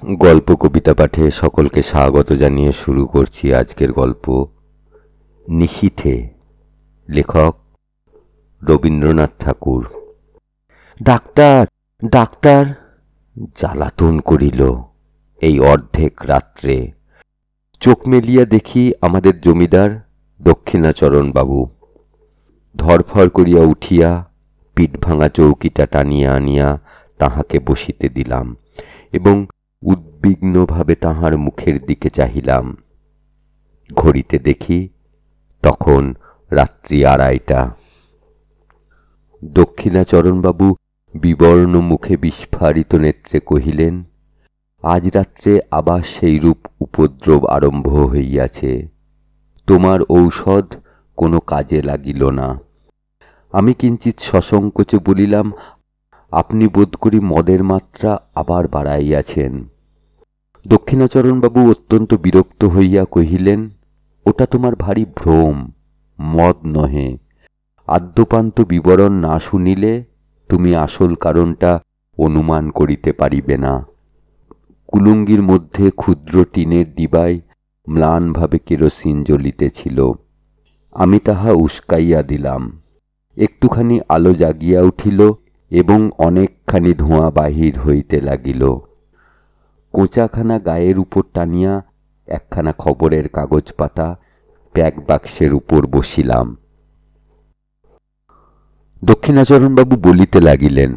গল্প কবিতা পাঠে সকলকে স্বাগত জানিয়ে শুরু করছি আজকের গল্প নিশীথে। লেখক রবীন্দ্রনাথ ঠাকুর। ডাক্তার ডাক্তার জ্বালাতন করিল এই অর্ধেক রাত্রে। চোখ মেলিয়া দেখি আমাদের জমিদার দক্ষিণাচরণ বাবু। ধরফর করিয়া উঠিয়া পিঠ ভাঙা চৌকিটা টানিয়া আনিয়া তাহাকে বসিতে দিলাম এবং উদ্বিগ্নভাবে তাহার মুখের দিকে চাহিলাম। ঘড়িতে দেখি তখন রাত্রি 2:30। দক্ষিণাচরণবাবু বিবর্ণ মুখে বিস্ফারিত নেত্রে কহিলেন, আজ রাত্রে আবার সেইরূপ উপদ্রব আরম্ভ হইয়াছে। তোমার ঔষধ কোনো কাজে লাগিল না। আমি কিঞ্চিৎ সসংকোচে বলিলাম, আপনি বোধ করি মদের মাত্রা আবার বাড়াইয়াছেন। দক্ষিণাচরণবাবু অত্যন্ত বিরক্ত হইয়া কহিলেন, ওটা তোমার ভারী ভ্রম, মদ নহে। আদ্যপান্ত বিবরণ না শুনিলে তুমি আসল কারণটা অনুমান করিতে পারিবে না। কুলুঙ্গির মধ্যে ক্ষুদ্র টিনের ডিবায় ম্লানভাবে কেরোসিন জ্বলিতেছিল। আমি তাহা উস্কাইয়া দিলাম। একটুখানি আলো জাগিয়া উঠিল এবং অনেকখানি ধোঁয়া বাহির হইতে লাগিল। কোঁচাখানা গায়ের উপর টানিয়া একখানা খবরের কাগজ পাতা প্যাক বাক্সের উপর বসিলাম। দক্ষিণাচরণবাবু বলিতে লাগিলেন,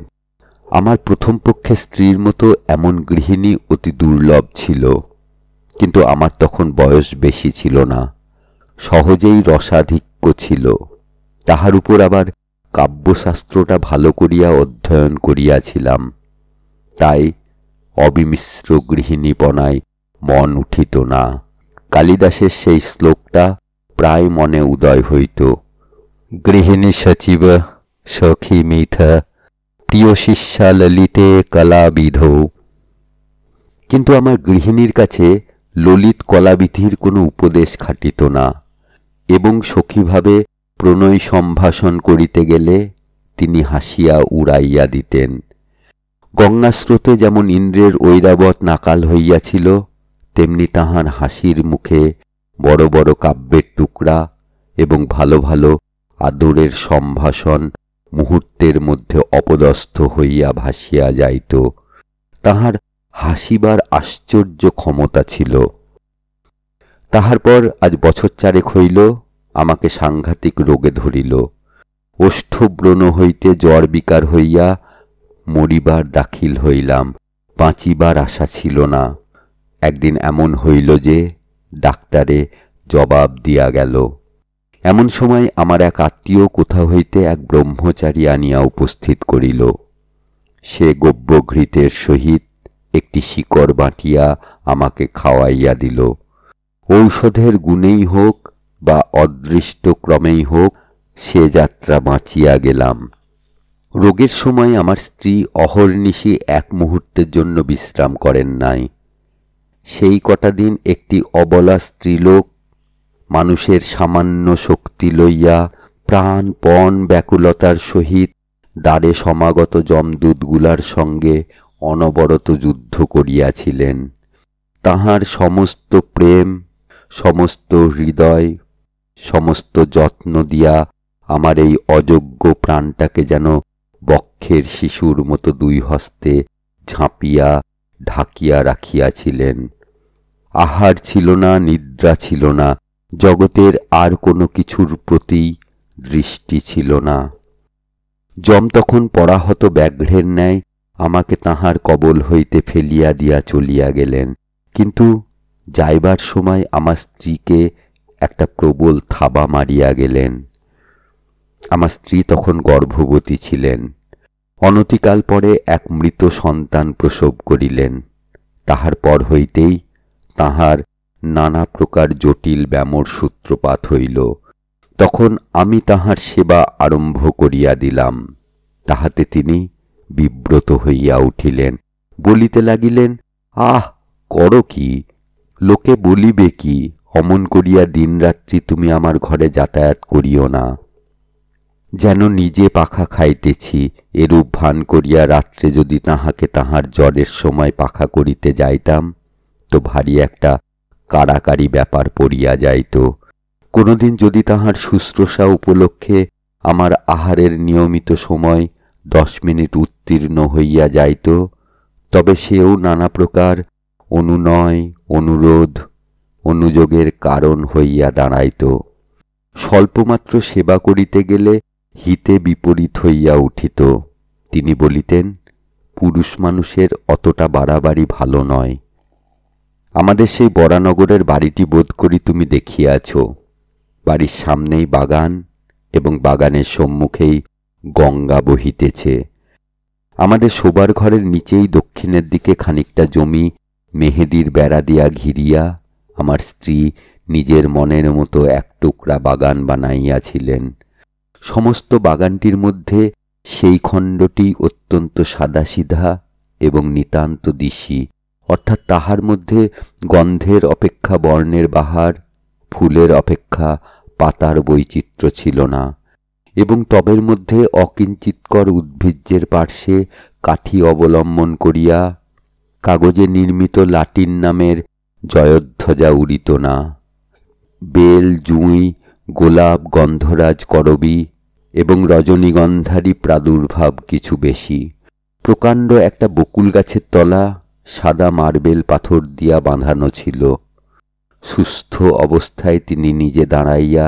আমার প্রথম পক্ষে স্ত্রীর মতো এমন গৃহিণী অতি দুর্লভ ছিল, কিন্তু আমার তখন বয়স বেশি ছিল না। সহজেই রসাধিক্য ছিল। তাহার উপর আবার কাব্যশাস্ত্রটা ভালো করিয়া অধ্যয়ন করিয়াছিলাম। তাই অবিমিশ্র গৃহিণীপনায় মন উঠিত না। কালিদাসের সেই শ্লোকটা প্রায় মনে উদয় হইত, গৃহিণী সচিব সখী মিথ প্রিয় শিষ্যা ললিতে কলাবিধৌ। কিন্তু আমার গৃহিণীর কাছে ললিত কলাবিধির কোনো উপদেশ খাটিত না এবং সখীভাবে প্রণয় সম্ভাষণ করিতে গেলে তিনি হাসিয়া উড়াইয়া দিতেন। গঙ্গাস্রোতে যেমন ইন্দ্রের ঐরাবত নাকাল হইয়াছিল, তেমনি তাহার হাসির মুখে বড় বড় কাব্যের টুকরা এবং ভালো ভালো আদরের সম্ভাষণ মুহূর্তের মধ্যে অপদস্থ হইয়া ভাসিয়া যাইত। তাহার হাসিবার আশ্চর্য ক্ষমতা ছিল। তাহার পর আজ বছর 4 হইল আমাকে সাংঘাতিক রোগে ধরিল। ওষ্ঠব্রণ হইতে জ্বর বিকার হইয়া মরিবার দাখিল হইলাম। বাঁচিবার আশা ছিল না। একদিন এমন হইল যে ডাক্তারে জবাব দিয়া গেল। এমন সময় আমার এক আত্মীয় কোথা হইতে এক ব্রহ্মচারী আনিয়া উপস্থিত করিল। সে গব্যঘৃতের সহিত একটি শিকড় বাটিয়া আমাকে খাওয়াইয়া দিল। ঔষধের গুণেই হোক বা অদৃষ্ট ক্রমেই হোক সে যাত্রা বাঁচিয়া গেলাম। রোগের সময় আমার স্ত্রী অহর্নিশি এক মুহূর্তের জন্য বিশ্রাম করেন নাই। সেই কটা দিন একটি অবলা স্ত্রীলোক মানুষের সামান্য শক্তি লইয়া প্রাণপণ ব্যাকুলতার সহিত দ্বারে সমাগত যমদূতগুলার সঙ্গে অনবরত যুদ্ধ করিয়াছিলেন। তাহার সমস্ত প্রেম, সমস্ত হৃদয়, সমস্ত যত্ন দিয়া আমার এই অযোগ্য প্রাণটাকে যেন বক্ষের শিশুর মতো 2 হস্তে ঝাঁপিয়া ঢাকিয়া রাখিয়াছিলেন। আহার ছিল না, নিদ্রা ছিল না, জগতের আর কোনো কিছুর প্রতি দৃষ্টি ছিল না। যম তখন পরাহত ব্যাঘ্রের ন্যায় আমাকে তাহার কবল হইতে ফেলিয়া দিয়া চলিয়া গেলেন। কিন্তু যাইবার সময় আমার স্ত্রীকে একটা প্রবল থাবা মারিয়া গেলেন। আমার স্ত্রী তখন গর্ভবতী ছিলেন। অনতিকাল পরে এক মৃত সন্তান প্রসব করিলেন। তাহার পর হইতেই তাহার নানা প্রকার জটিল ব্যামোর সূত্রপাত হইল। তখন আমি তাহার সেবা আরম্ভ করিয়া দিলাম। তাহাতে তিনি বিব্রত হইয়া উঠিলেন। বলিতে লাগিলেন, আহ, করো কি? লোকে বলিবে কি? অমন করিয়া দিনরাত্রি তুমি আমার ঘরে যাতায়াত করিও না। যেন নিজে পাখা খাইতেছি এরূপ ভান করিয়া রাত্রে যদি তাহাকে তাহার জ্বরের সময় পাখা করিতে যাইতাম তো ভারী একটা কাড়াকাড়ি ব্যাপার পড়িয়া যাইত। কোনোদিন যদি তাহার শুশ্রূষা উপলক্ষে আমার আহারের নিয়মিত সময় 10 মিনিট উত্তীর্ণ হইয়া যাইত, তবে সেও নানা প্রকার অনুনয়, অনুরোধ, অনুযোগের কারণ হইয়া দাঁড়াইত। স্বল্পমাত্র সেবা করিতে গেলে হিতে বিপরীত হইয়া উঠিত। তিনি বলিতেন, পুরুষ মানুষের অতটা বাড়াবাড়ি ভালো নয়। আমাদের সেই বরানগরের বাড়িটি বোধ করি তুমি দেখিয়াছ। বাড়ির সামনেই বাগান এবং বাগানের সম্মুখেই গঙ্গা বহিতেছে। আমাদের শোবার ঘরের নিচেই দক্ষিণের দিকে খানিকটা জমি মেহেদির বেড়া দিয়া ঘিরিয়া আমার স্ত্রী নিজের মনের মতো এক টুকরা বাগান বানাইয়াছিলেন। সমস্ত বাগানটির মধ্যে সেই খণ্ডটি অত্যন্ত সাদাসিধা এবং নিতান্ত দিশি, অর্থাৎ তাহার মধ্যে গন্ধের অপেক্ষা বর্ণের বাহার, ফুলের অপেক্ষা পাতার বৈচিত্র্য ছিল না, এবং টবের মধ্যে অকিঞ্চিৎকর উদ্ভিজ্জের পার্শ্বে কাঠি অবলম্বন করিয়া কাগজে নির্মিত লাটিন নামের জয়ধ্বজা উড়িত না। বেল, জুঁই, গোলাপ, গন্ধরাজ, করবী এবং রজনীগন্ধারই প্রাদুর্ভাব কিছু বেশি। প্রকাণ্ড একটা বকুল গাছের তলা সাদা মার্বেল পাথর দিয়া বাঁধানো ছিল। সুস্থ অবস্থায় তিনি নিজে দাঁড়াইয়া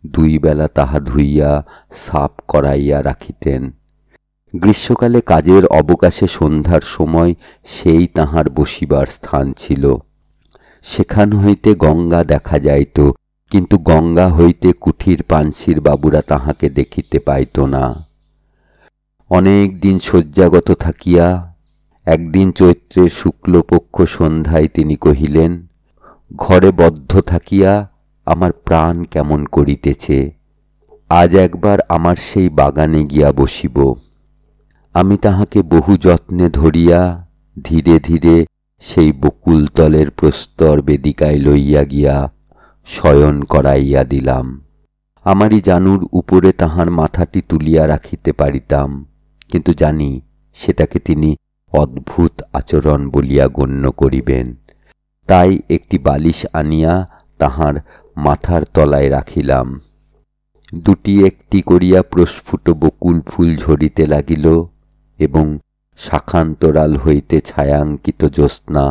2 বেলা তাহা ধুইয়া সাফ করাইয়া রাখিতেন। গ্রীষ্মকালে কাজের অবকাশে সন্ধ্যার সময় সেই তাহার বসিবার স্থান ছিল। সেখান হইতে গঙ্গা দেখা যাইত, কিন্তু গঙ্গা হইতে কুঠির পানসির বাবুরা তাহাকে দেখিতে পাইত না। অনেক দিন শয্যাগত থাকিয়া একদিন চৈত্রের শুক্লপক্ষ সন্ধ্যায় তিনি কহিলেন, ঘরে বদ্ধ থাকিয়া আমার প্রাণ কেমন করিতেছে, আজ একবার আমার সেই বাগানে গিয়া বসিব। আমি তাহাকে বহু যত্নে ধরিয়া ধীরে ধীরে সেই বকুলতলের প্রস্তর বেদিকায় লইয়া গিয়া শয়ন করাইয়া দিলাম। আমারই জানুর উপরে তাহার মাথাটি তুলিয়া রাখিতে পারিতাম, কিন্তু জানি সেটাকে তিনি অদ্ভুত আচরণ বলিয়া গণ্য করিবেন। তাই একটি বালিশ আনিয়া তাহার মাথার তলায় রাখিলাম। 2টি একটি করিয়া প্রস্ফুট বকুল ফুল ঝরিতে লাগিল এবং শাখান্তরাল হইতে ছায়াঙ্কিত জ্যোৎস্না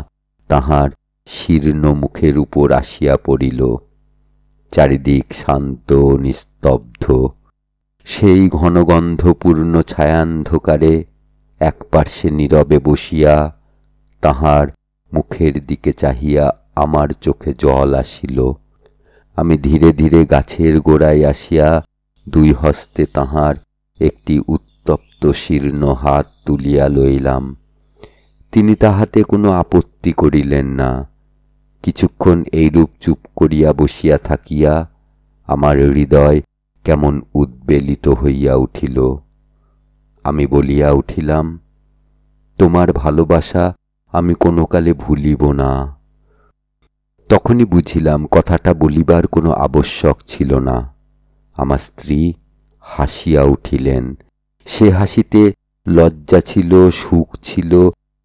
তাহার শীর্ণ মুখের উপর আসিয়া পড়িল। চারিদিক শান্ত নিস্তব্ধ। সেই ঘনগন্ধপূর্ণ ছায়ান্ধকারে এক পার্শ্বে নীরবে বসিয়া তাহার মুখের দিকে চাহিয়া আমার চোখে জল আসিল। আমি ধীরে ধীরে গাছের গোড়ায় আসিয়া 2 হস্তে তাহার একটি উত্তপ্ত শীর্ণ হাত তুলিয়া লইলাম। তিনি তাহাতে কোনো আপত্তি করিলেন না। কিছুক্ষণ এইরূপ চুপ করিয়া বসিয়া থাকিয়া আমার হৃদয় কেমন উদ্বেলিত হইয়া উঠিল। আমি বলিয়া উঠিলাম, তোমার ভালোবাসা আমি কোনো কালে ভুলিব না। তখনই বুঝিলাম কথাটা বলিবার কোনো আবশ্যক ছিল না। আমার স্ত্রী হাসিয়া উঠিলেন। সে হাসিতে লজ্জা ছিল, সুখ ছিল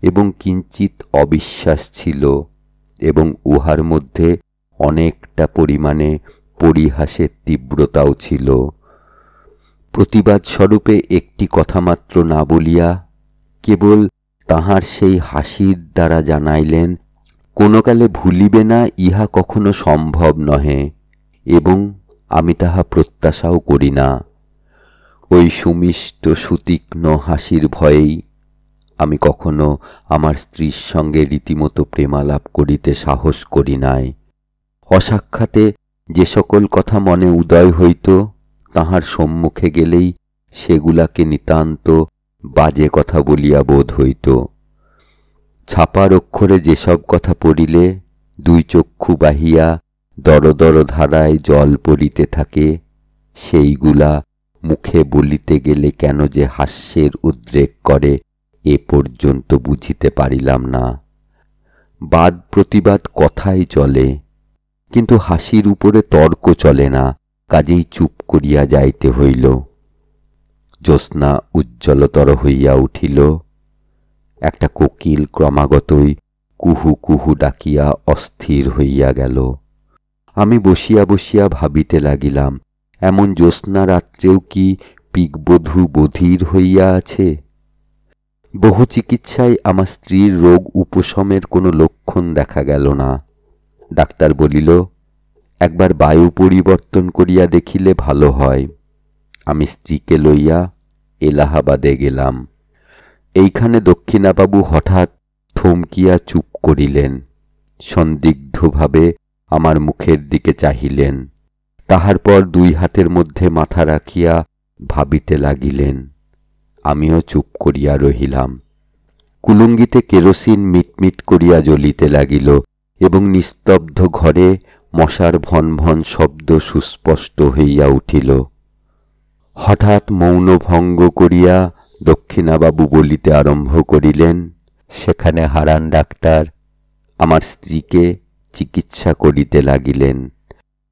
এবং কিঞ্চিত অবিশ্বাস ছিল, এবং উহার মধ্যে অনেকটা পরিমাণে পরিহাসের তীব্রতাও ছিল। প্রতিবাদ স্বরূপে একটি কথা মাত্র না বলিয়া কেবল তাহার সেই হাসির দ্বারা জানাইলেন, কোনো কালে ভুলিবে না ইহা কখনো সম্ভব নহে, এবং আমি তাহা প্রত্যাশাও করি না। ওই সুমিষ্ট সুতীক্ষ্ণ হাসির ভয়েই আমি কখনো আমার স্ত্রীর সঙ্গে রীতিমতো প্রেমালাপ করিতে সাহস করি নাই। অসাক্ষাতে যে সকল কথা মনে উদয় হইত তাহার সম্মুখে গেলেই সেগুলাকে নিতান্ত বাজে কথা বলিয়া বোধ হইত। ছাপার অক্ষরে যেসব কথা পড়িলে 2 চক্ষু বাহিয়া দরদর ধারায় জল পড়িতে থাকে, সেইগুলা মুখে বলিতে গেলে কেন যে হাস্যের উদ্রেক করে এ পর্যন্ত বুঝিতে পারিলাম না। বাদ প্রতিবাদ কথাই চলে, কিন্তু হাসির উপরে তর্ক চলে না, কাজেই চুপ করিয়া যাইতে হইল। জ্যোৎস্না উজ্জ্বলতর হইয়া উঠিল। একটা কোকিল ক্রমাগতই কুহু কুহু ডাকিয়া অস্থির হইয়া গেল। আমি বসিয়া বসিয়া ভাবিতে লাগিলাম, এমন জ্যোৎস্না রাত্রেও কি পিকবধূ বধির হইয়া আছে? বহু চিকিৎসায় আমার স্ত্রীর রোগ উপশমের কোনো লক্ষণ দেখা গেল না। ডাক্তার বলিল, একবার বায়ু পরিবর্তন করিয়া দেখিলে ভালো হয়। আমি স্ত্রীকে লইয়া এলাহাবাদে গেলাম। এইখানে দক্ষিণাবাবু হঠাৎ থমকিয়া চুপ করিলেন। সন্দিগ্ধভাবে আমার মুখের দিকে চাহিলেন। তাহার পর দুই হাতের মধ্যে মাথা রাখিয়া ভাবিতে লাগিলেন। আমিও চুপ করিয়া রহিলাম। কুলুঙ্গিতে কেরোসিন মিটমিট করিয়া জ্বলিতে লাগিল এবং নিস্তব্ধ ঘরে মশার ভন ভন শব্দ সুস্পষ্ট হইয়া উঠিল। হঠাৎ মৌন ভঙ্গ করিয়া দক্ষিণাবাবু বলিতে আরম্ভ করিলেন, সেখানে হারান ডাক্তার। আমার স্ত্রীকে চিকিৎসা করিতে লাগিলেন।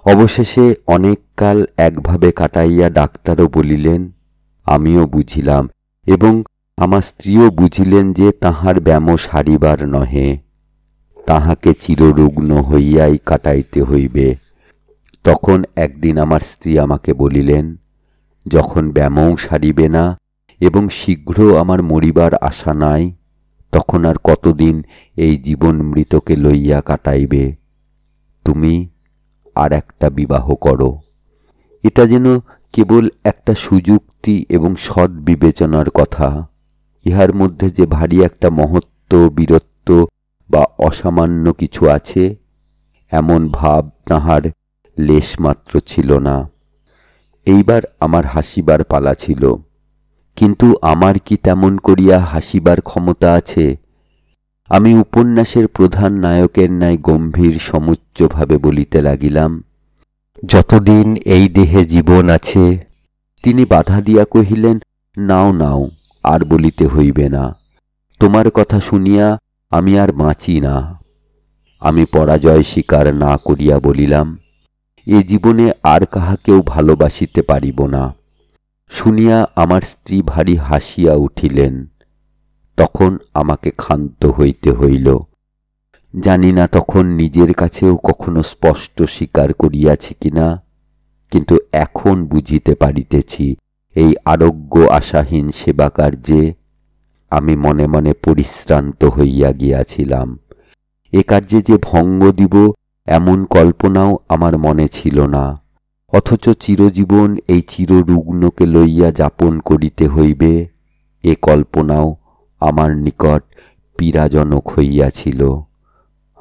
অবশেষে অনেক কাল একভাবে কাটাইয়া ডাক্তারও বলিলেন, আমিও বুঝিলাম এবং আমার স্ত্রীও বুঝিলেন যে তাহার ব্যামো সারিবার নহে, তাহাকে চিররুগ্ন হইয়াই কাটাইতে হইবে। তখন একদিন আমার স্ত্রী আমাকে বলিলেন, যখন ব্যামোও সারিবে না এবং শীঘ্র আমার মরিবার আশা নাই, তখন আর কতদিন এই জীবন মৃতকে লইয়া কাটাইবে? তুমি আর একটা বিবাহ করো। এটা যেন কেবল একটা সুযুক্তি এবং সৎ বিবেচনার কথা। ইহার মধ্যে যে ভারী একটা মহত্ব, বীরত্ব বা অসামান্য কিছু আছে, এমন ভাব তাহার লেশমাত্র ছিল না। এইবার আমার হাসিবার পালা ছিল, কিন্তু আমার কি তেমন করিয়া হাসিবার ক্ষমতা আছে? আমি উপন্যাসের প্রধান নায়কের ন্যায় গম্ভীর সমুচ্চভাবে বলিতে লাগিলাম, যতদিন এই দেহে জীবন আছে। তিনি বাধা দিয়া কহিলেন, নাও নাও, আর বলিতে হইবে না। তোমার কথা শুনিয়া আমি আর বাঁচি না। আমি পরাজয় স্বীকার না করিয়া বলিলাম, এ জীবনে আর কাহাকেও ভালোবাসিতে পারিব না। শুনিয়া আমার স্ত্রী ভারী হাসিয়া উঠিলেন। তখন আমাকে ক্ষান্ত হইতে হইল। জানি না তখন নিজের কাছেও কখনো স্পষ্ট স্বীকার করিয়াছি কিনা, কিন্তু এখন বুঝিতে পারিতেছি এই আরোগ্য আশাহীন সেবা কার্যে আমি মনে মনে পরিশ্রান্ত হইয়া গিয়াছিলাম। এ কার্যে যে ভঙ্গ দিব এমন কল্পনাও আমার মনে ছিল না, অথচ চিরজীবন এই চিররুগ্নকে লইয়া যাপন করিতে হইবে এ কল্পনাও আমার নিকট পীড়াজনক হইয়াছিল।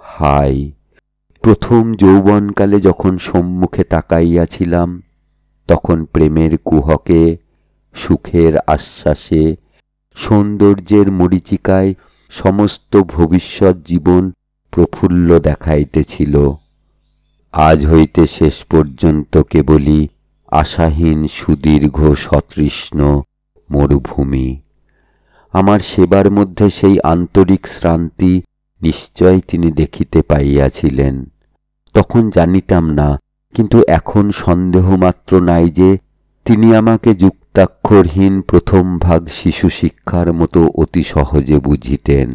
হায়, প্রথম যৌবনকালে যখন সম্মুখে তাকাইয়াছিলাম, তখন প্রেমের কুহকে, সুখের আশ্বাসে, সৌন্দর্যের মরীচিকায় সমস্ত ভবিষ্যৎ জীবন প্রফুল্ল দেখাইতেছিল। আজ হইতে শেষ পর্যন্ত কেবলই আশাহীন সুদীর্ঘ সতৃষ্ণ মরুভূমি। আমার সেবার মধ্যে সেই আন্তরিক শ্রান্তি নিশ্চয় তিনি দেখিতে পাইয়াছিলেন। তখন জানিতাম না, কিন্তু এখন সন্দেহ মাত্র নাই যে তিনি আমাকে যুক্তাক্ষরহীন প্রথম ভাগ শিশু শিক্ষার মতো অতি সহজে বুঝিতেন।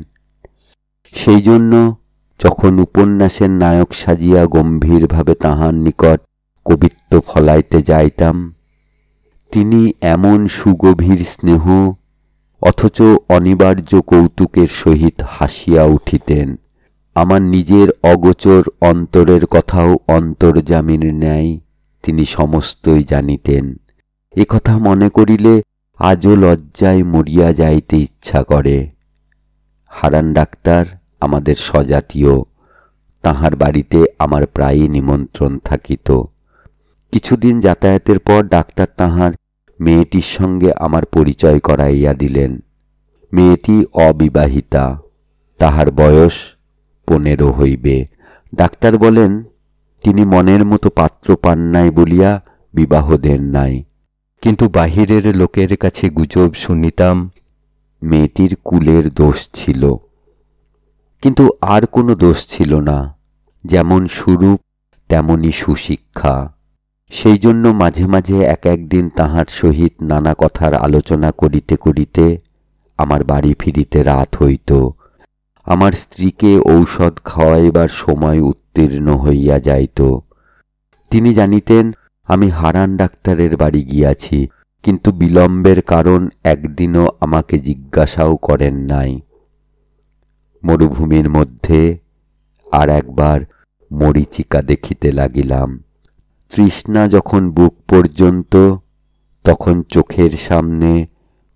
সেই জন্য যখন উপন্যাসের নায়ক সাজিয়া গম্ভীরভাবে তাহার নিকট কবিত্ব ফলাইতে যাইতাম, তিনি এমন সুগভীর স্নেহ অথচ অনিবার্য কৌতুকের সহিত হাসিয়া উঠিতেন। আমার নিজের অগোচর অন্তরের কথাও অন্তর্যামীর ন্যায় তিনি সমস্তই জানিতেন। একথা মনে করিলে আজও লজ্জায় মরিয়া যাইতে ইচ্ছা করে। হারান ডাক্তার আমাদের স্বজাতীয়, তাহার বাড়িতে আমার প্রায়ই নিমন্ত্রণ থাকিত। কিছুদিন যাতায়াতের পর ডাক্তার তাহার মেয়েটির সঙ্গে আমার পরিচয় করাইয়া দিলেন। মেয়েটি অবিবাহিতা, তাহার বয়স 15 হইবে। ডাক্তার বলেন, তিনি মনের মতো পাত্র পান নাই বলিয়া বিবাহ দেন নাই, কিন্তু বাহিরের লোকের কাছে গুজব শুনিতাম মেয়েটির কুলের দোষ ছিল। কিন্তু আর কোনো দোষ ছিল না, যেমন সুরূপ তেমনি সুশিক্ষা। সেই জন্য মাঝে মাঝে এক একদিন তাহার সহিত নানা কথার আলোচনা করিতে করিতে আমার বাড়ি ফিরিতে রাত হইত। আমার স্ত্রীকে ঔষধ খাওয়াইবার সময় উত্তীর্ণ হইয়া যাইত। তিনি জানিতেন আমি হারান ডাক্তারের বাড়ি গিয়াছি, কিন্তু বিলম্বের কারণ একদিনও আমাকে জিজ্ঞাসাও করেন নাই। মরুভূমির মধ্যে আর একবার মরীচিকা দেখিতে লাগিলাম। তৃষ্ণা যখন বুক পর্যন্ত, তখন চোখের সামনে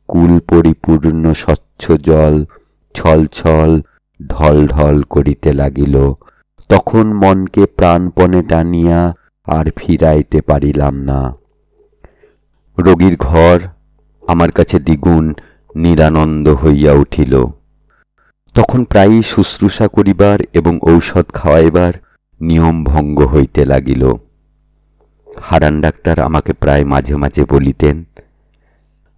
কুল পরিপূর্ণ স্বচ্ছ জল ছলছল ঢলঢল করিতে লাগিল। তখন মনকে প্রাণপণে টানিয়া আর ফিরাইতে পারিলাম না। রোগীর ঘর আমার কাছে দ্বিগুণ নিরানন্দ হইয়া উঠিল। তখন প্রায়ই শুশ্রূষা করিবার এবং ঔষধ খাওয়াইবার নিয়ম ভঙ্গ হইতে লাগিল। হারান ডাক্তার আমাকে প্রায় মাঝে মাঝে বলিতেন,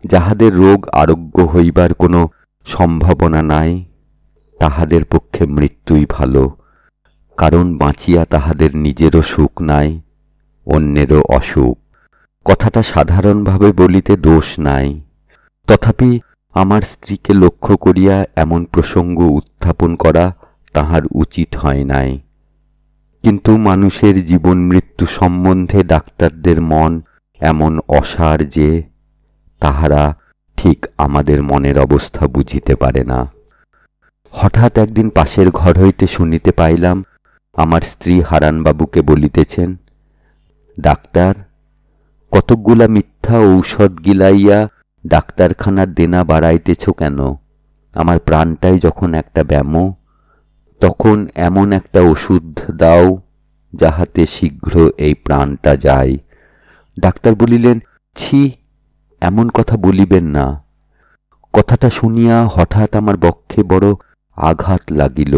যাহাদের রোগ আরোগ্য হইবার কোনো সম্ভাবনা নাই, তাহাদের পক্ষে মৃত্যুই ভালো, কারণ বাঁচিয়া তাহাদের নিজেরও সুখ নাই, অন্যেরও অসুখ। কথাটা সাধারণভাবে বলিতে দোষ নাই, তথাপি আমার স্ত্রীকে লক্ষ্য করিয়া এমন প্রসঙ্গ উত্থাপন করা তাহার উচিত হয় নাই। কিন্তু মানুষের জীবন মৃত্যু সম্বন্ধে ডাক্তারদের মন এমন অসার যে তাহারা ঠিক আমাদের মনের অবস্থা বুঝিতে পারে না। হঠাৎ একদিন পাশের ঘর হইতে শুনিতে পাইলাম আমার স্ত্রী হারানবাবুকে বলিতেছেন, ডাক্তার, কতকগুলা মিথ্যা ঔষধ গিলাইয়া ডাক্তারখানার দেনা বাড়াইতেছ কেন? আমার প্রাণটাই যখন একটা ব্যামো, তখন এমন একটা ওষুধ দাও যাহাতে শীঘ্র এই প্রাণটা যায়। ডাক্তার বলিলেন, ছি, এমন কথা বলিবেন না। কথাটা শুনিয়া হঠাৎ আমার বক্ষে বড় আঘাত লাগিল।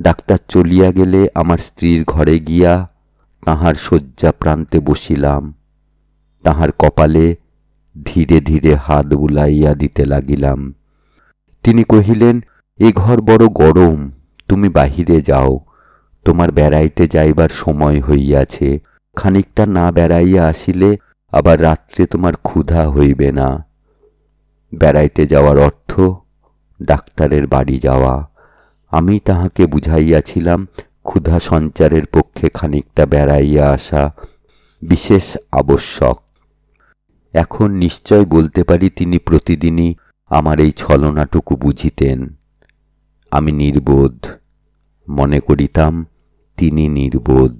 ডাক্তার চলিয়া গেলে আমার স্ত্রীর ঘরে গিয়া তাহার শয্যা প্রান্তে বসিলাম। তাহার কপালে ধীরে ধীরে হাত বুলাইয়া দিতে লাগিলাম। তিনি কহিলেন, এ ঘর বড় গরম, তুমি বাহিরে যাও, তোমার বেড়াইতে যাইবার সময় হইয়াছে। খানিকটা না বেড়াইয়া আসিলে আবার রাত্রে তোমার ক্ষুধা হইবে না। বেড়াইতে যাওয়ার অর্থ ডাক্তারের বাড়ি যাওয়া। আমি তাহাকে বুঝাইয়াছিলাম ক্ষুধা সঞ্চারের পক্ষে খানিকটা বেড়াইয়া আসা বিশেষ আবশ্যক। এখন নিশ্চয় বলতে পারি তিনি প্রতিদিনই আমার এই ছলনাটুকু বুঝিতেন। আমি নির্বোধ, মনে করিতাম তিনি নির্বোধ।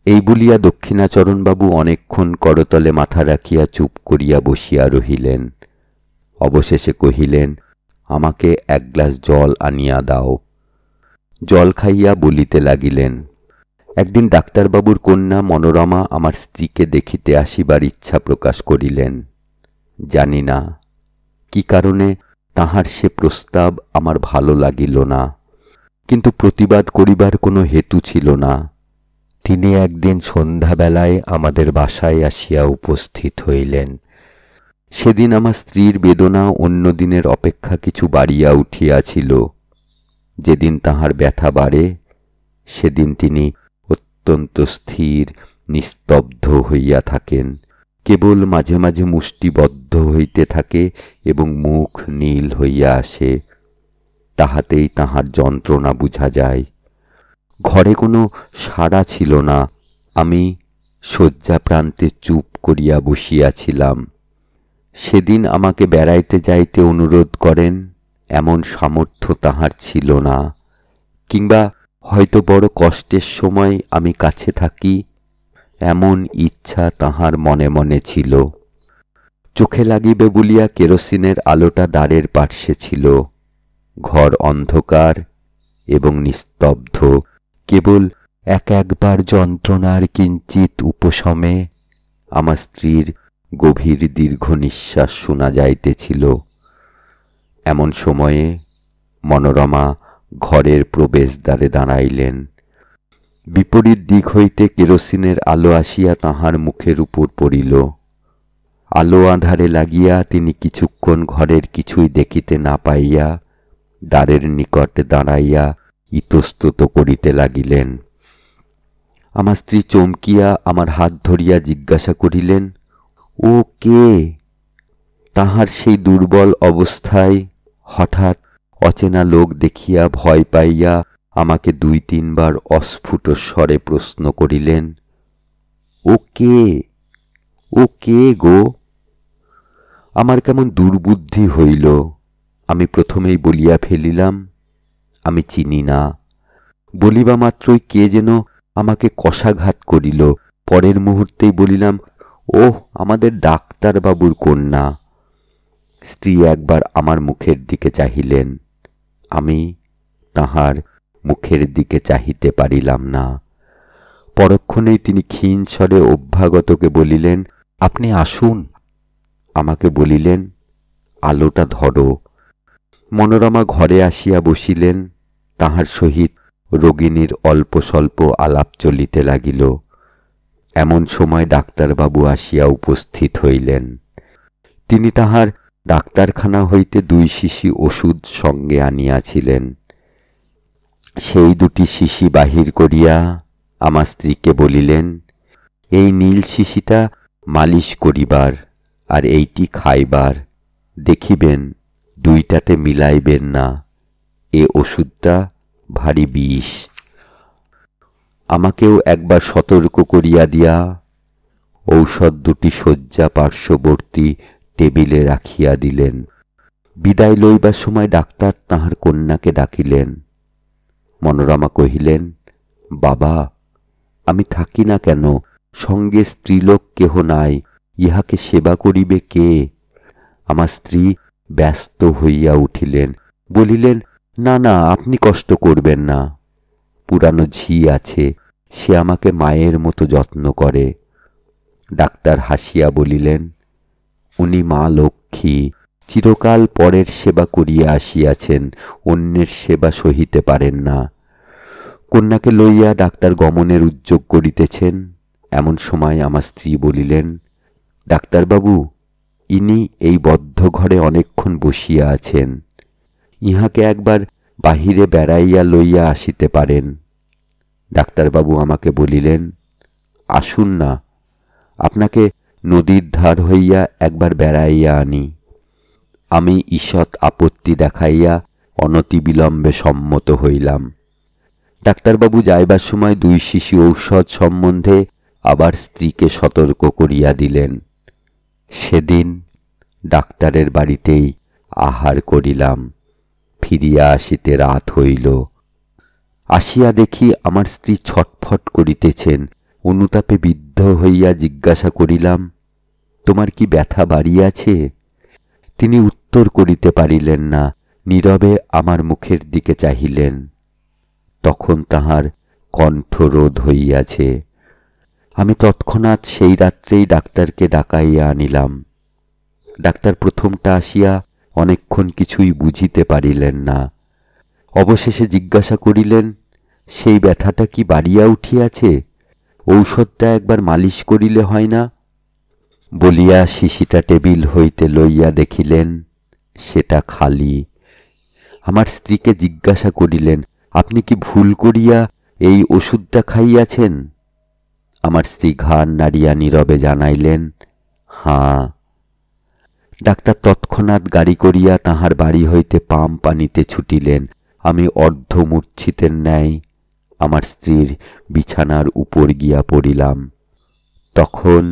এই বলিয়া দক্ষিণাচরণবাবু অনেকক্ষণ করতলে মাথা রাখিয়া চুপ করিয়া বসিয়া রহিলেন। অবশেষে কহিলেন, আমাকে এক গ্লাস জল আনিয়া দাও। জল খাইয়া বলিতে লাগিলেন, একদিন ডাক্তারবাবুর কন্যা মনোরমা আমার স্ত্রীকে দেখিতে আসিবার ইচ্ছা প্রকাশ করিলেন। জানি না কি কারণে তাহার সে প্রস্তাব আমার ভালো লাগিল না, কিন্তু প্রতিবাদ করিবার কোনো হেতু ছিল না। তিনি একদিন সন্ধ্যাবেলায় আমাদের বাসায় আসিয়া উপস্থিত হইলেন। সেদিন আমার স্ত্রীর বেদনা অন্য দিনের অপেক্ষা কিছু বাড়িয়া উঠিয়াছিল। যেদিন তাহার ব্যথা বাড়ে, সেদিন তিনি অত্যন্ত স্থির নিস্তব্ধ হইয়া থাকেন। কেবল মাঝে মাঝে মুষ্টিবদ্ধ হইতে থাকে এবং মুখ নীল হইয়া আসে। তাহাতেই তাহার যন্ত্রণা বুঝা যায়। ঘরে কোনো সাড়া ছিল না। আমি শয্যা প্রান্তে চুপ করিয়া বসিয়াছিলাম। সেদিন আমাকে বেড়াইতে যাইতে অনুরোধ করেন এমন সামর্থ্য তাহার ছিল না, কিংবা হয়তো বড় কষ্টের সময় আমি কাছে থাকি এমন ইচ্ছা তাহার মনে মনে ছিল। চোখে লাগিবে বলিয়া কেরোসিনের আলোটা দ্বারের পার্শ্বে ছিল। ঘর অন্ধকার এবং নিস্তব্ধ। কেবল একবার যন্ত্রণার কিঞ্চিত উপশমে আমার স্ত্রীর গভীর দীর্ঘ নিঃশ্বাস শোনা যাইতেছিল। এমন সময়ে মনোরমা ঘরের প্রবেশদ্বারে দাঁড়াইলেন। বিপরীত দিক হইতে কেরোসিনের আলো আসিয়া তাহার মুখের উপর পড়িল। আলো আঁধারে লাগিয়া তিনি কিছুক্ষণ ঘরের কিছুই দেখিতে না পাইয়া দ্বারের নিকট দাঁড়াইয়া ইতস্তত করিতে লাগিলেন। আমার স্ত্রী চমকিয়া আমার হাত ধরিয়া জিজ্ঞাসা করিলেন, ও কে? তাহার সেই দুর্বল অবস্থায় হঠাৎ অচেনা লোক দেখিয়া ভয় পাইয়া আমাকে 2-3 বার অস্ফুট স্বরে প্রশ্ন করিলেন, ও কে? ও কে গো? আমার কেমন দুর্বুদ্ধি হইল। আমি প্রথমেই বলিয়া ফেলিলাম, আমি চিনি না। বলিবা মাত্রই কে যেন আমাকে কষাঘাত করিল। পরের মুহূর্তেই বলিলাম, ওহ, আমাদের ডাক্তারবাবুর কন্যা। স্ত্রী একবার আমার মুখের দিকে চাহিলেন। আমি তাহার মুখের দিকে চাহিতে পারিলাম না। পরক্ষণেই তিনি ক্ষীণ স্বরে অভ্যাগতকে বলিলেন, আপনি আসুন। আমাকে বলিলেন, আলোটা ধরো। মনোরমা ঘরে আসিয়া বসিলেন। তাহার সহিত রোগিণীর অল্প স্বল্প আলাপ চলিতে লাগিল। এমন সময় ডাক্তারবাবু আসিয়া উপস্থিত হইলেন। তিনি তাহার ডাক্তারখানা হইতে 2 শিশি ওষুধ সঙ্গে আনিয়াছিলেন। সেই 2টি শিশি বাহির করিয়া আমার স্ত্রীকে বলিলেন, এই নীল শিশিটা মালিশ করিবার, আর এইটি খাইবার। দেখিবেন 2টাতে মিলাইবেন না, এ ওষুধটা ভারী বিষ। আমাকেও একবার সতর্ক করিয়া দিয়া ঔষধ 2টি শয্যা পার্শ্ববর্তী টেবিলে রাখিয়া দিলেন। বিদায় লইবার সময় ডাক্তার তাহার কন্যাকে ডাকিলেন। মনোরমা কহিলেন, বাবা, আমি থাকি না কেন? সঙ্গে স্ত্রীলোক কেহ নাই, ইহাকে সেবা করিবে কে? আমার স্ত্রী ব্যস্ত হইয়া উঠিলেন, বলিলেন, না না, আপনি কষ্ট করবেন না। পুরানো ঝি আছে, সে আমাকে মায়ের মতো যত্ন করে। ডাক্তার হাসিয়া বলিলেন, উনি মা লক্ষ্মী, চিরকাল পরের সেবা করিয়া আসিয়াছেন, অন্যের সেবা সহিতে পারেন না। কন্যাকে লইয়া ডাক্তার গমনের উদ্যোগ করিতেছেন। এমন সময় আমার স্ত্রী বলিলেন, ডাক্তারবাবু, ইনি এই বদ্ধ ঘরে অনেকক্ষণ বসিয়া আছেন, ইহাকে একবার বাহিরে বেড়াইয়া লইয়া আসিতে পারেন। ডাক্তারবাবু আমাকে বলিলেন, আসুন না, আপনাকে নদীর ধার হইয়া একবার বেড়াইয়া আনি। আমি ঈষৎ আপত্তি দেখাইয়া অনতিবিলম্বে সম্মত হইলাম। ডাক্তারবাবু যাইবার সময় 2 শিশি ঔষধ সম্বন্ধে আবার স্ত্রীকে সতর্ক করিয়া দিলেন। সেদিন ডাক্তারের বাড়িতেই আহার করিলাম। ফিরিয়া আসিতে রাত হইল। আসিয়া দেখি আমার স্ত্রী ছটফট করিতেছেন। অনুতাপে বিদ্ধ হইয়া জিজ্ঞাসা করিলাম, তোমার কি ব্যথা বাড়িয়াছে? তিনি উত্তর করিতে পারিলেন না, নীরবে আমার মুখের দিকে চাহিলেন। তখন তাহার কণ্ঠরোধ হইয়াছে। আমি তৎক্ষণাৎ সেই রাত্রেই ডাক্তারকে ডাকাইয়া আনিলাম। ডাক্তার প্রথমটা আসিয়া অনেকক্ষণ কিছুই বুঝিতে পারিলেন না। অবশেষে জিজ্ঞাসা করিলেন, সেই ব্যথাটা কি বাড়িয়া উঠিয়াছে? ঔষধটা একবার মালিশ করিলে হয় না? বলিয়া শিশিটা টেবিল হইতে লইয়া দেখিলেন সেটা খালি। আমার স্ত্রীকে জিজ্ঞাসা করিলেন, আপনি কি ভুল করিয়া এই ওষুধটা খাইয়াছেন? আমার স্ত্রী ঘাড় নাড়িয়া নীরবে জানাইলেন, হাঁ। ডাক্তার তৎক্ষণাৎ গাড়ি করিয়া তাহার বাড়ি হইতে পাম্প আনিতে ছুটিলেন। আমি অর্ধমূর্ছিতের ন্যায় আমার স্ত্রীর বিছানার উপর গিয়া পড়িলাম। তখন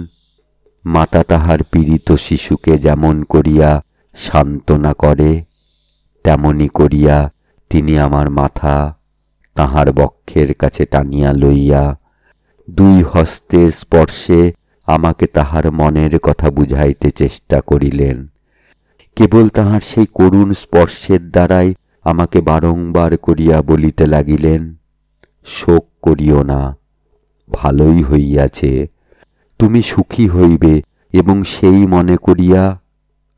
মাতা তাহার পীড়িত শিশুকে যেমন করিয়া সান্ত্বনা করে, তেমনি করিয়া তিনি আমার মাথা তাহার বক্ষের কাছে টানিয়া লইয়া 2 হস্তের স্পর্শে আমাকে তাহার মনের কথা বুঝাইতে চেষ্টা করিলেন। কেবল তাহার সেই করুণ স্পর্শের দ্বারাই আমাকে বারংবার করিয়া বলিতে লাগিলেন, শোক করিও না, ভালোই হইয়াছে, তুমি সুখী হইবে। এবং সেই মনে করিয়া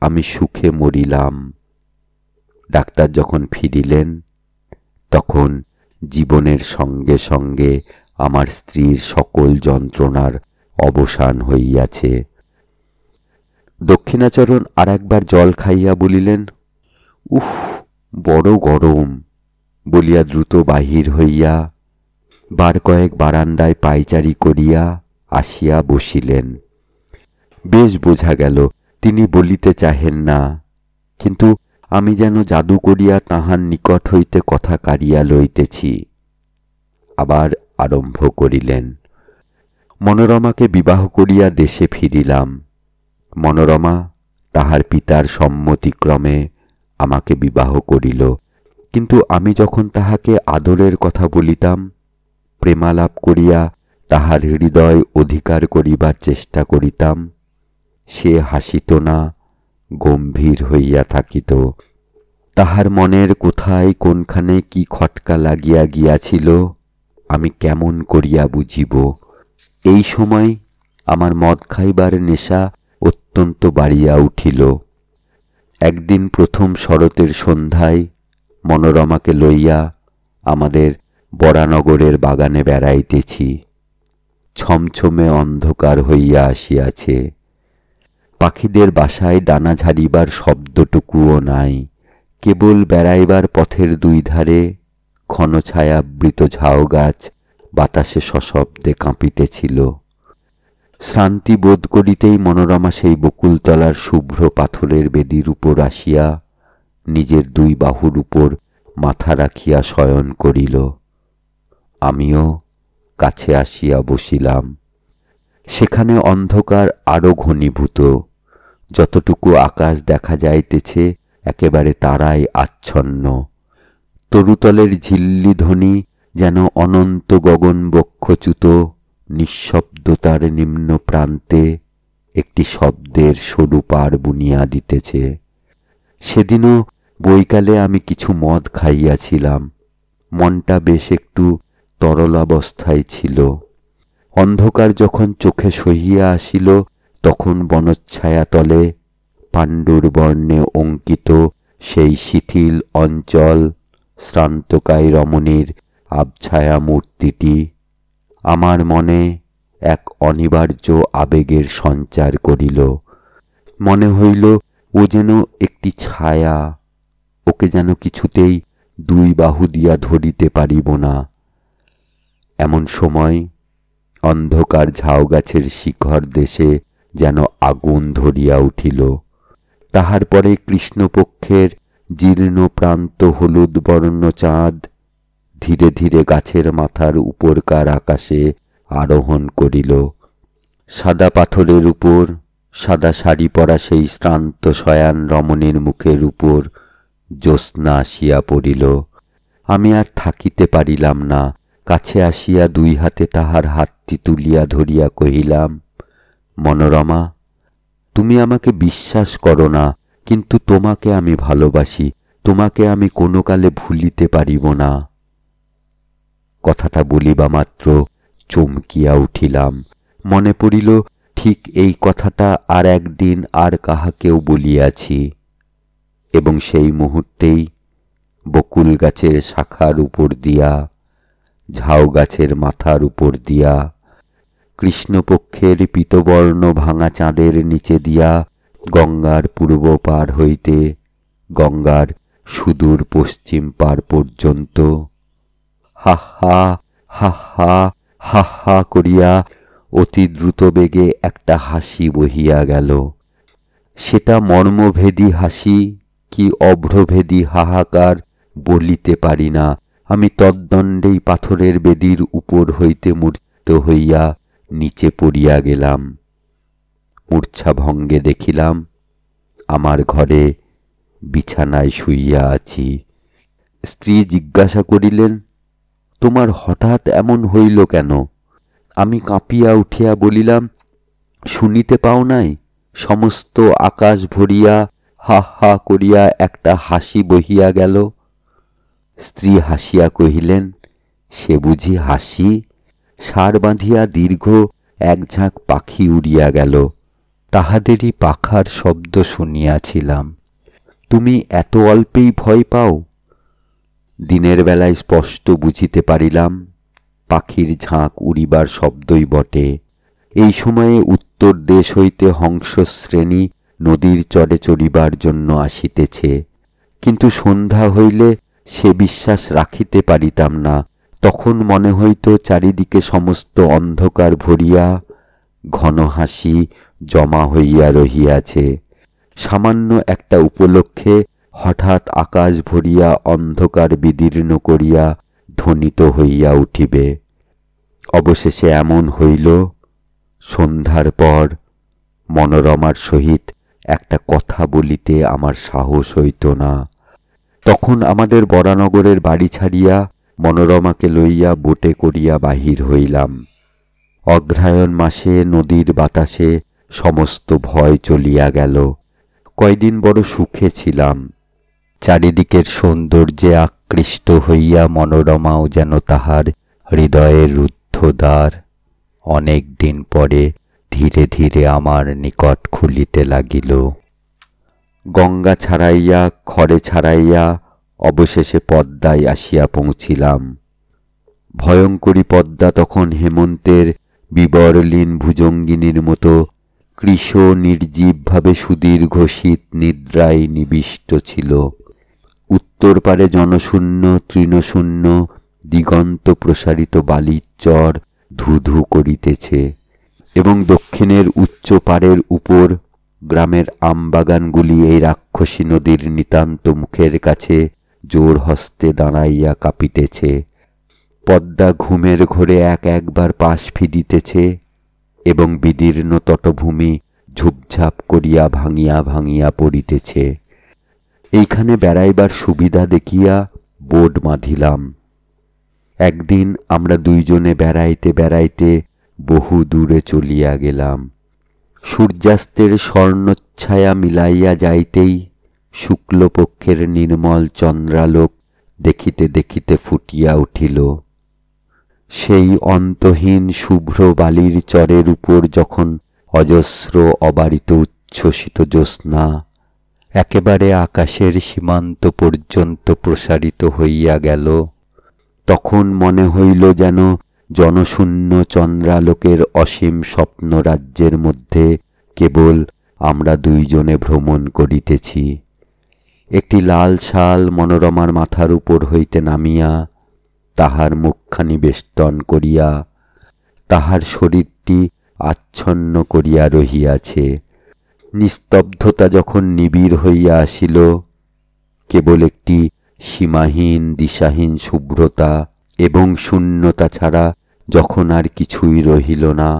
আমি সুখে মরিলাম। ডাক্তার যখন ফিরিলেন, তখন জীবনের সঙ্গে সঙ্গে আমার স্ত্রীর সকল যন্ত্রণার অবসান হইয়াছে। দক্ষিণাচরণ আর একবার জল খাইয়া বলিলেন, উফ, বড় গরম, বলিয়া দ্রুত বাহির হইয়া বার কয়েক বারান্দায় পায়চারি করিয়া আসিয়া বসিলেন। বেশ বোঝা গেল তিনি বলিতে চাহেন না, কিন্তু আমি যেন জাদু করিয়া তাহার নিকট হইতে কথা কাড়িয়া লইতেছি। আবার আরম্ভ করিলেন। মনোরমাকে বিবাহ করিয়া দেশে ফিরিলাম। মনোরমা তাহার পিতার সম্মতিক্রমে আমাকে বিবাহ করিল, কিন্তু আমি যখন তাহাকে আদরের কথা বলিতাম, প্রেমালাপ করিয়া তাহার হৃদয় অধিকার করিবার চেষ্টা করিতাম, সে হাসিত না, গম্ভীর হইয়া থাকিত। তাহার মনের কোথায় কোনখানে কি খটকা লাগিয়া গিয়াছিল আমি কেমন করিয়া বুঝিব। এই সময় আমার মদ খাইবার নেশা অত্যন্ত বাড়িয়া উঠিল। একদিন প্রথম শরতের সন্ধ্যায় মনোরমাকে লইয়া আমাদের বরানগরের বাগানে বেড়াইতেছি। ছমছমে অন্ধকার হইয়া আসিয়াছে। পাখিদের বাসায় ডানা ঝাড়িবার শব্দটুকুও নাই। কেবল বেড়াইবার পথের দুই ধারে ঘন ছায়াবৃত ঝাউ গাছ বাতাসে সশব্দে কাঁপিতেছিল। শ্রান্তি বোধ করিতেই মনোরমা সেই বকুলতলার শুভ্র পাথরের বেদির উপর আসিয়া নিজের দুই বাহুর উপর মাথা রাখিয়া শয়ন করিল। আমিও কাছে আসিয়া বসিলাম। সেখানে অন্ধকার আরো ঘনীভূত। যতটুকু আকাশ দেখা যাইতেছে একেবারে তারায় আচ্ছন্ন। তরুতলের ঝিল্লি ধ্বনি যেন অনন্ত গগন বক্ষচ্যুত নিঃশব্দতার নিম্ন প্রান্তে একটি শব্দের সরু পার বুনিয়া দিতেছে। সেদিনও বৈকালে আমি কিছু মদ খাইয়াছিলাম। মনটা বেশ একটু তরলাবস্থায় ছিল। অন্ধকার যখন চোখে সহিয়া আসিল, তখন বনচ্ছায়া তলে পাণ্ডুর বর্ণে অঙ্কিত সেই শিথিল অঞ্চল শ্রান্তকায় রমণীর আবছায়া মূর্তিটি আমার মনে এক অনিবার্য আবেগের সঞ্চার করিল। মনে হইল ও যেন একটি ছায়া, ওকে যেন কিছুতেই দুই বাহু দিয়া ধরিতে পারিব না। এমন সময় অন্ধকার ঝাউ গাছের শিখর দেশে যেন আগুন ধরিয়া উঠিল। তাহার পরে কৃষ্ণপক্ষের জীর্ণ প্রান্ত হলুদ বর্ণ চাঁদ ধীরে ধীরে গাছের মাথার উপরকার আকাশে আরোহণ করিল। সাদা পাথরের উপর সাদা শাড়ি পরা সেই শ্রান্ত শয়ান রমণীর মুখের উপর জ্যোৎস্না আসিয়া পড়িল। আমি আর থাকিতে পারিলাম না। কাছে আসিয়া দুই হাতে তাহার হাতটি তুলিয়া ধরিয়া কহিলাম, মনোরমা, তুমি আমাকে বিশ্বাস করো না, কিন্তু তোমাকে আমি ভালোবাসি। তোমাকে আমি কোনো কালে ভুলিতে পারিব না। কথাটা বলিবা মাত্র চমকিয়া উঠিলাম। মনে পড়িল ঠিক এই কথাটা আর একদিন আর কাহাকেও বলিয়াছি, এবং সেই মুহূর্তেই বকুল গাছের শাখার উপর দিয়া, ঝাউ গাছের মাথার উপর দিয়া, কৃষ্ণপক্ষের পীতবর্ণ ভাঙা চাঁদের নিচে দিয়া, গঙ্গার পূর্ব পার হইতে গঙ্গার সুদূর পশ্চিম পার পর্যন্ত হা হা হা হা হা হা করিয়া অতি দ্রুত বেগে একটা হাসি বহিয়া গেল। সেটা মর্মভেদী হাসি কি অভ্রভেদী হাহাকার বলিতে পারি না। আমি তদ্দণ্ডেই পাথরের বেদির উপর হইতে মূর্ছিত হইয়া নিচে পড়িয়া গেলাম। মূর্ছা ভঙ্গে দেখিলাম আমার ঘরে বিছানায় শুইয়া আছি। স্ত্রী জিজ্ঞাসা করিলেন, তোমার হঠাৎ এমন হইল কেন? আমি কাঁপিয়া উঠিয়া বলিলাম, শুনিতে পাও নাই? সমস্ত আকাশ ভরিয়া হা হা করিয়া একটা হাসি বহিয়া গেল। স্ত্রী হাসিয়া কহিলেন, সে বুঝি হাসি? সার বাঁধিয়া দীর্ঘ এক ঝাঁক পাখি উড়িয়া গেল। তাহাদেরই পাখার শব্দ শুনিয়াছিলাম। তুমি এত অল্পেই ভয় পাও? দিনের বেলায় স্পষ্ট বুঝিতে পারিলাম পাখির ঝাঁক উড়িবার শব্দই বটে। এই সময়ে উত্তর দেশ হইতে হংসশ্রেণী নদীর চরে চড়িবার জন্য আসিতেছে। কিন্তু সন্ধ্যা হইলে সে বিশ্বাস রাখিতে পারিতাম না। তখন মনে হইত চারিদিকে সমস্ত অন্ধকার ভরিয়া, ঘন হাসি জমা হইয়া রহিয়াছে। সামান্য একটা উপলক্ষে হঠাৎ আকাশ ভরিয়া অন্ধকার বিদীর্ণ করিয়া ধ্বনিত হইয়া উঠিবে। অবশেষে এমন হইল, সন্ধ্যার পর মনোরমার সহিত একটা কথা বলিতে আমার সাহস হইত না। তখন আমাদের বরানগরের বাড়ি ছাড়িয়া মনোরমাকে লইয়া বোটে করিয়া বাহির হইলাম। অগ্রহায়ণ মাসে নদীর বাতাসে সমস্ত ভয় চলিয়া গেল। কয়দিন বড় সুখে ছিলাম। চারিদিকের সৌন্দর্যে আকৃষ্ট হইয়া মনোরমাও যেন তাহার হৃদয়ের রুদ্ধদ্বার অনেক দিন পরে ধীরে ধীরে আমার নিকট খুলিতে লাগিল। গঙ্গা ছাড়াইয়া খড়ে ছাড়াইয়া অবশেষে পদ্মায় আসিয়া পৌঁছিলাম। ভয়ঙ্করী পদ্মা তখন হেমন্তের বিবরলীন ভুজঙ্গিনীর মতো কৃশ নির্জীবভাবে সুদীর্ঘ শীত নিদ্রায় নিবিষ্ট ছিল। উত্তর পারে জনশূন্য তৃণশূন্য দিগন্ত প্রসারিত বালির চর ধু ধু করিতেছে, এবং দক্ষিণের উচ্চ পাড়ের উপর গ্রামের আমবাগানগুলি এই রাক্ষসী নদীর নিতান্ত মুখের কাছে জোর হস্তে দাঁড়াইয়া কাঁপিতেছে। পদ্মা ঘুমের ঘোরে একবার পাশ ফিরিতেছে, এবং বিদীর্ণ তটভূমি ঝুপঝাপ করিয়া ভাঙিয়া ভাঙিয়া পড়িতেছে। এইখানে বেড়াইবার সুবিধা দেখিয়া বোট বাঁধিলাম। একদিন আমরা দুইজনে বেড়াইতে বেড়াইতে বহু দূরে চলিয়া গেলাম। সূর্যাস্তের স্বর্ণচ্ছায়া মিলাইয়া যাইতেই শুক্লপক্ষের নির্মল চন্দ্রালোক দেখিতে দেখিতে ফুটিয়া উঠিল। সেই অন্তহীন শুভ্র বালির চরের উপর যখন অজস্র অবারিত উচ্ছ্বসিত জ্যোৎস্না একেবারে আকাশের সীমান্ত পর্যন্ত প্রসারিত হইয়া গেল, তখন মনে হইল যেন জনশূন্য চন্দ্রালোকের অসীম স্বপ্নরাজ্যের মধ্যে কেবল আমরা দুইজনে ভ্রমণ করিতেছি। একটি লাল শাল মনোরমার মাথার উপর হইতে নামিয়া তাহার মুখখানি বেষ্টন করিয়া তাহার শরীরটি আচ্ছন্ন করিয়া রহিয়াছে। নিস্তব্ধতা যখন নিবিড় হইয়া আসিল, কেবল একটি সীমাহীন দিশাহীন শুভ্রতা এবং শূন্যতা ছাড়া যখন আর কিছুই রহিল না,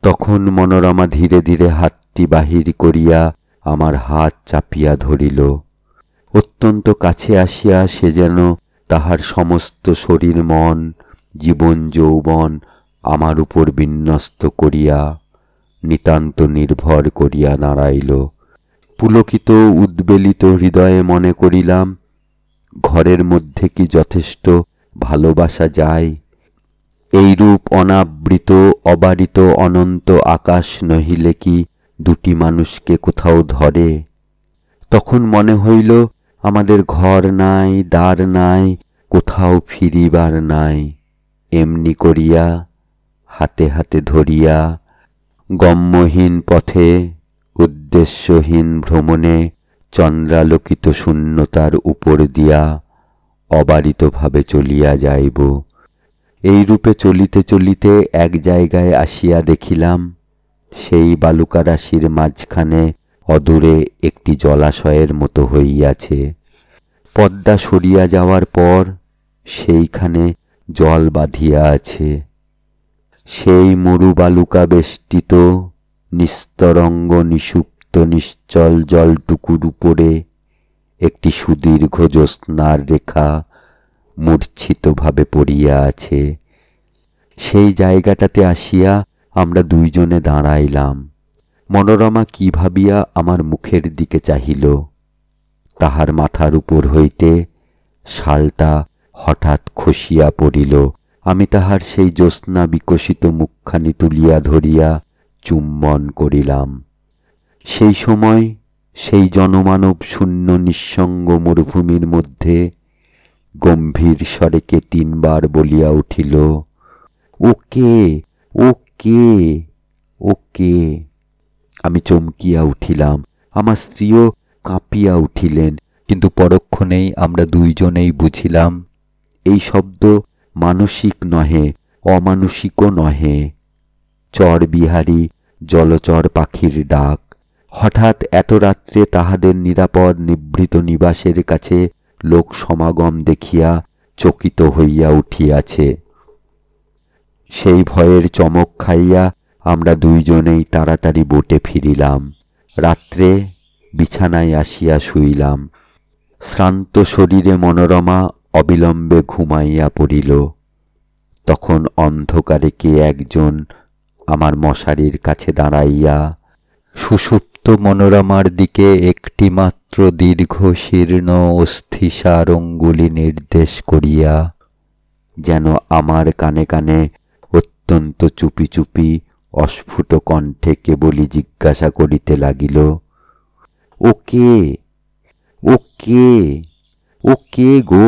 তখন মনোরমা ধীরে ধীরে হাতটি বাহির করিয়া আমার হাত চাপিয়া ধরিল। অত্যন্ত কাছে আসিয়া সে যেন তাহার সমস্ত শরীর মন জীবন যৌবন আমার উপর বিন্যস্ত করিয়া নিতান্ত নির্ভর করিয়া দাঁড়াইল। পুলকিত উদ্বেলিত হৃদয়ে মনে করিলাম, ঘরের মধ্যে কি যথেষ্ট ভালোবাসা যায়? এইরূপ অনাবৃত অবারিত অনন্ত আকাশ নহিলে কি দুটি মানুষকে কোথাও ধরে? তখন মনে হইল আমাদের ঘর নাই, দ্বার নাই, কোথাও ফিরিবার নাই। এমনি করিয়া হাতে হাতে ধরিয়া গম্যহীন পথে উদ্দেশ্যহীন ভ্রমণে চন্দ্রালোকিত শূন্যতার উপর দিয়া অবারিতভাবে চলিয়া যাইব। এইরূপে চলিতে চলিতে এক জায়গায় আসিয়া দেখিলাম, সেই বালুকারাশির মাঝখানে অদূরে একটি জলাশয়ের মতো হইয়াছে। পদ্মা সরিয়া যাওয়ার পর সেইখানে জল বাঁধিয়া আছে। সেই মরু বালুকা বেষ্টিত নিস্তরঙ্গ নিষুপ্ত নিশ্চল জলটুকুর উপরে একটি সুদীর্ঘ জ্যোৎস্নার রেখা মূর্ছিতভাবে পড়িয়া আছে। সেই জায়গাটাতে আসিয়া আমরা দুইজনে দাঁড়াইলাম। মনোরমা কি ভাবিয়া আমার মুখের দিকে চাহিল। তাহার মাথার উপর হইতে শালটা হঠাৎ খসিয়া পড়িল। আমি তাহার সেই জ্যোৎস্না বিকশিত মুখখানি তুলিয়া ধরিয়া চুম্বন করিলাম। সেই সময় সেই জনমানব শূন্য নিঃসঙ্গ মরুভূমির মধ্যে গম্ভীর স্বরে কে তিনবার বলিয়া উঠিল, ওকে ওকে ওকে। আমি চমকিয়া উঠিলাম, আমার স্ত্রীও কাঁপিয়া উঠিলেন, কিন্তু পরক্ষণেই আমরা দুইজনেই বুঝিলাম এই শব্দ মানসিক নহে, অমানুষিকও নহে। চরবিহারী জলচর পাখির ডাক। হঠাৎ এত রাত্রে তাহাদের নিরাপদ নিভৃত নিবাসের কাছে লোক সমাগম দেখিয়া চকিত হইয়া উঠিয়াছে। সেই ভয়ের চমক খাইয়া আমরা দুইজনেই তাড়াতাড়ি বোটে ফিরিলাম। রাত্রে বিছানায় আসিয়া শুইলাম। শ্রান্ত শরীরে মনোরমা অবিলম্বে ঘুমাইয়া পড়িল। তখন অন্ধকারে কে একজন আমার মশারির কাছে দাঁড়াইয়া সুষুপ্ত মনোরমার দিকে একটিমাত্র দীর্ঘ শীর্ণ অস্থিসার অঙ্গুলি নির্দেশ করিয়া যেন আমার কানে কানে অত্যন্ত চুপি চুপি অস্ফুট কণ্ঠে কেবলই জিজ্ঞাসা করিতে লাগিল, ও কে? ও কে? ও কে গো?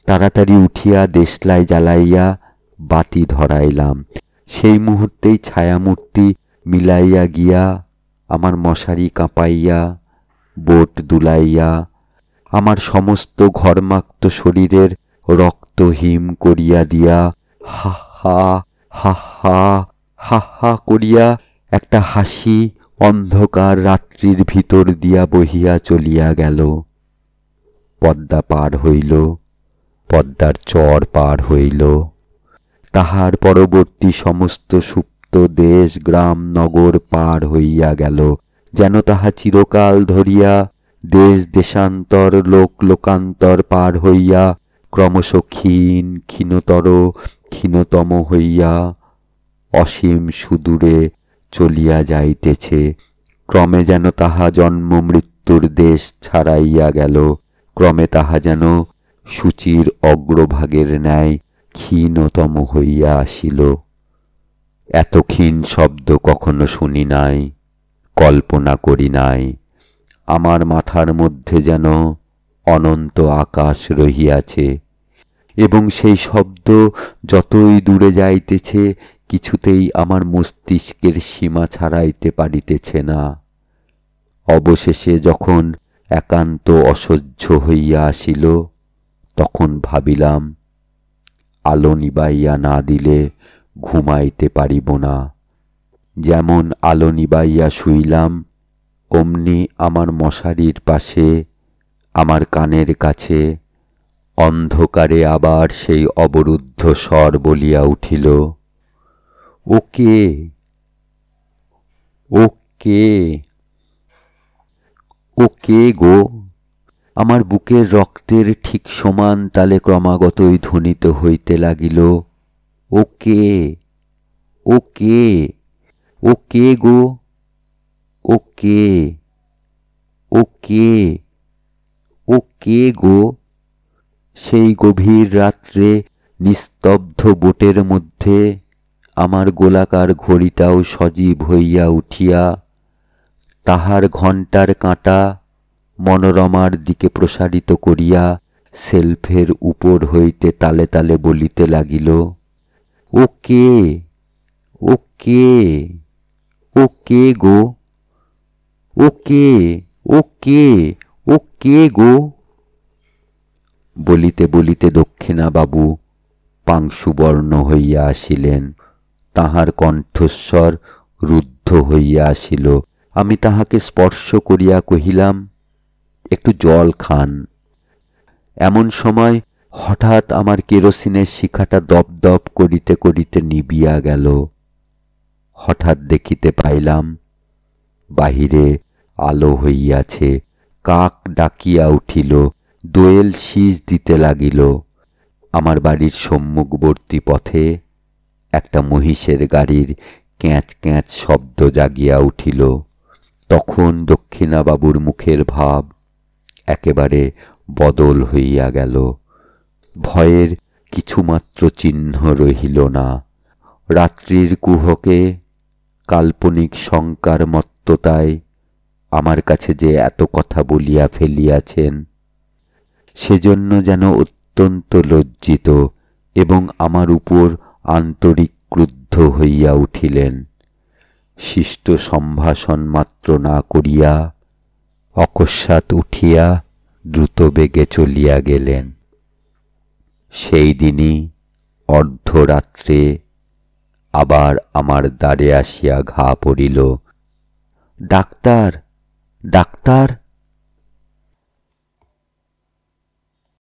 তাড়াতাড়ি উঠিয়া দেশলাই জ্বালাইয়া বাতি ধরাইলাম। সেই মুহূর্তেই ছায়ামূর্তি মিলাইয়া গিয়া আমার মশারি কাঁপাইয়া বোট দুলাইয়া আমার সমস্ত ঘর্মাক্ত শরীরের রক্ত হিম করিয়া দিয়া হা হা হা হা হা হা করিয়া একটা হাসি অন্ধকার রাত্রির ভিতর দিয়া বহিয়া চলিয়া গেল। পদ্মা পার হইল, পদ্মার চর পার হইল। তাহার পরবর্তী সমস্ত সুপ্ত দেশ গ্রাম নগর পার হইয়া গেল, যেন তাহা চিরকাল ধরিয়া দেশ দেশান্তর লোক লোকান্তর পার হইয়া ক্রমশ ক্ষীণ ক্ষীণতর ক্ষীণতম হইয়া অসীম সুদূরে চলিয়া যাইতেছে। ক্রমে যেন তাহা জন্ম মৃত্যুর দেশ ছাড়াইয়া গেল, ক্রমে তাহা যেন সূচির অগ্রভাগের ন্যায় ক্ষীণতম হইয়া আসিল। এত ক্ষীণ শব্দ কখনো শুনি নাই, কল্পনা করি নাই। আমার মাথার মধ্যে যেন অনন্ত আকাশ রহিয়াছে এবং সেই শব্দ যতই দূরে যাইতেছে কিছুতেই আমার মস্তিষ্কের সীমা ছাড়াইতে পারিতেছে না। অবশেষে যখন একান্ত অসহ্য হইয়া আসিল তখন ভাবিলাম, আলো নিবাইয়া না দিলে ঘুমাইতে পারিব না। যেমন আলো নিবাইয়া শুইলাম অমনি আমার মশারির পাশে আমার কানের কাছে অন্ধকারে আবার সেই অবরুদ্ধ স্বর বলিয়া উঠিল, ও কে? ও কে? ও কে গো? আমার বুকের রক্তের ঠিক সমান তালে ক্রমাগতই ধ্বনিত হইতে লাগিল, ও কে? ও কে? ও কে গো? ও কে? ও কে? ও কে গো? সেই গভীর রাত্রে নিস্তব্ধ বোটের মধ্যে আমার গোলাকার ঘড়িটাও সজীব হইয়া উঠিয়া তাহার ঘণ্টার কাঁটা মনোরমার দিকে প্রসারিত করিয়া সেলফের উপর হইতে তালে তালে বলিতে লাগিল, ও কে? ও কে? ও কে গো? ও কে? ও কে? ও কে গো? বলিতে বলিতে দক্ষিণাবাবু পাংশুবর্ণ হইয়া আসিলেন। তাহার কণ্ঠস্বর রুদ্ধ হইয়া আসিল। আমি তাহাকে স্পর্শ করিয়া কহিলাম, একটু জল খান। এমন সময় হঠাৎ আমার কেরোসিনের শিখাটা দপদপ করিতে করিতে নিবিয়া গেল। হঠাৎ দেখিতে পাইলাম বাহিরে আলো হইয়াছে। কাক ডাকিয়া উঠিল, দোয়েল শীষ দিতে লাগিল। আমার বাড়ির সম্মুখবর্তী পথে একটা মহিষের গাড়ির ক্যাঁচ ক্যাঁচ শব্দ জাগিয়া উঠিল। তখন দক্ষিণাবাবুর মুখের ভাব একেবারে বদল হইয়া গেল। ভয়ের কিছুমাত্র চিহ্ন রহিল না। রাত্রির কুহকে কাল্পনিক শঙ্কার মত্ততায় আমার কাছে যে এত কথা বলিয়া ফেলিয়াছেন সেজন্য যেন অত্যন্ত লজ্জিত এবং আমার উপর আন্তরিক ক্রুদ্ধ হইয়া উঠিলেন। শিষ্ট সম্ভাষণ মাত্র না করিয়া অকস্মাৎ উঠিয়া দ্রুতবেগে চলিয়া গেলেন। সেই দিনই অর্ধরাত্রে আবার আমার দ্বারে আসিয়া ঘা পড়িল। Doctor, doctor,